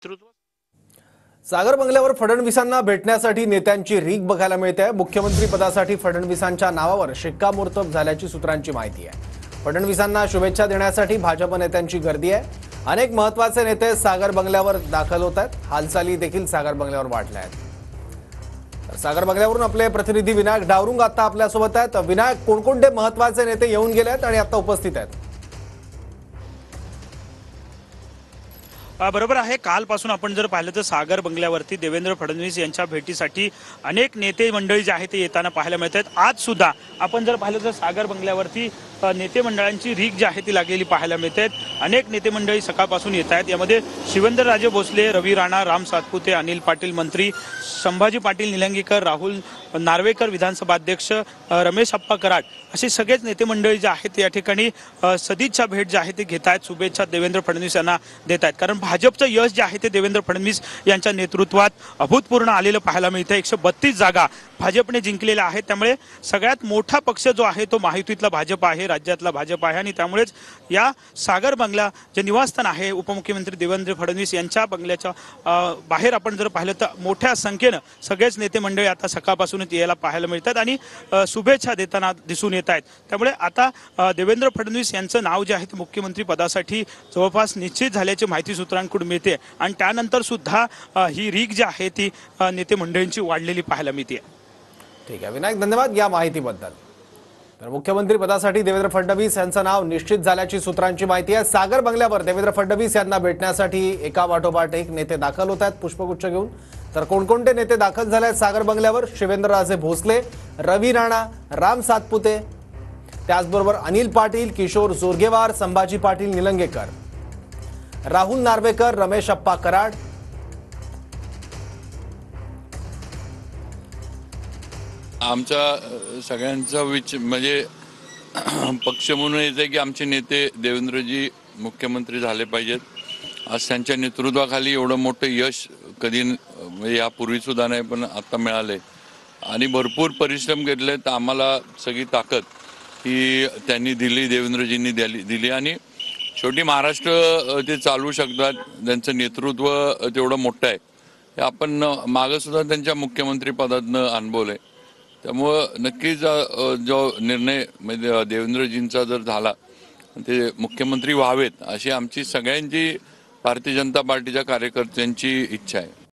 नेतृत्व सागर बंगल्यावर फडणवीसांना भेटण्यासाठी नेत्यांची रीक बघायला मिळते। मुख्यमंत्री पदासाठी फडणवीसांच्या नावावर शिक्कामोर्तब झाल्याची सूत्रांची माहिती आहे। फडणवीसांना शुभेच्छा देण्यासाठी भाजप नेत्यांची गर्दी आहे। अनेक महत्त्वाचे नेते सागर बंगल्यावर दाखल होत आहेत। हालचाली देखील सागर बंगल्यावर वाढल्या आहेत। सागर बंगल्यावरून आपले प्रतिनिधी विनायक डावरुंग आता आपल्यासोबत आहेत। विनायक, कोणकोणते महत्त्वाचे नेते येऊन गेले आहेत आणि आता उपस्थित आहेत? बरोबर आहे। कालपासून आपण जर पाहिलं तर सागर बंगल्यावरती देवेंद्र फडणवीस यांच्या भेटीसाठी अनेक नेते मंडळी जे आहेत ते येताना पाहायला मिळतात। आज सुद्धा आपण जर पाहिलं तर सागर बंगल्यावरती नेते मंडळांची रीक जी आहे ती लागलेली पाहायला मिळते। अनेक नेते मंडळी सकाळपासून येत आहेत। यामध्ये शिवेंद्रराजे भोसले, रवी राणा, राम सातपुते, अनिल पाटील मंत्री, संभाजी पाटील निलंगेकर, राहुल नार्वेकर विधानसभा अध्यक्ष, रमेश अप्पा कराड असे सगळेच नेते मंडळी जे आहेत या ठिकाणी सदिच्छा भेट जी आहे ती घेत आहेत, शुभेच्छा देवेंद्र फडणवीस यांना देत आहेत। कारण भाजपचं यश जे आहे ते देवेंद्र फडणवीस यांच्या नेतृत्वात अभूतपूर्व आलेलं पाहायला मिळतं। 132 जागा भाजपने जिंकलेल्या आहेत। त्यामुळे सगळ्यात मोठा पक्ष जो आहे तो महायुतीतला भाजप आहे, राज्यातला भाजप आहे आणि त्यामुळेच या सागर बंगला जे निवासस्थान आहे उपमुख्यमंत्री देवेंद्र फडणवीस यांच्या बंगल्याच्या बाहेर आपण जर पाहिलं तर मोठ्या संख्येनं सगळेच नेते मंडळी आता सकाळपासूनच यायला पाहायला मिळतात आणि शुभेच्छा देताना दिसून येत आहेत। त्यामुळे आता देवेंद्र फडणवीस यांचं नाव जे आहे ते मुख्यमंत्री पदासाठी जवळपास निश्चित झाल्याची माहिती सूत्रांकडून मिळते आणि त्यानंतर सुद्धा ही रीक जी आहे ती नेते मंडळींची वाढलेली पाहायला मिळते। ठीक आहे विनायक, धन्यवाद या माहितीबद्दल। तर मुख्यमंत्री पदासाठी देवेंद्र फडणवीस यांचं नाव निश्चित झाल्याची सूत्रांची माहिती आहे। सागर बंगल्यावर देवेंद्र फडणवीस यांना भेटण्यासाठी एका पाठोपाठ एक नेते दाखल होत आहेत पुष्पगुच्छ घेऊन। तर कोणकोणते नेते दाखल झाले आहेत सागर बंगल्यावर? शिवेंद्रराजे भोसले, रवी राणा, राम सातपुते, त्याचबरोबर अनिल पाटील, किशोर जोरगेवार, संभाजी पाटील निलंगेकर, राहुल नार्वेकर, रमेश अप्पा कराड, आमचा सगळ्यांचा म्हणजे पक्ष म्हणून येते की आमचे नेते देवेंद्रजी मुख्यमंत्री झाले पाहिजेत। आज त्यांच्या नेतृत्वाखाली एवढं मोठं यश कधी म्हणजे यापूर्वी सुद्धा नाही पण आता मिळालंय आणि भरपूर परिश्रम घेतले। तर आम्हाला सगळी ताकद ही त्यांनी दिली, देवेंद्रजींनी दिली आणि शेवटी महाराष्ट्र ते चालवू शकतात। त्यांचं नेतृत्व तेवढं मोठं आहे हे आपण मागं सुद्धा त्यांच्या मुख्यमंत्री पदातनं अनुभवलंय। त्यामुळं नक्कीच जो निर्णय म्हणजे देवेंद्रजींचा जर झाला ते मुख्यमंत्री व्हावेत अशी आमची सगळ्यांची भारतीय जनता पार्टीच्या कार्यकर्त्यांची इच्छा आहे।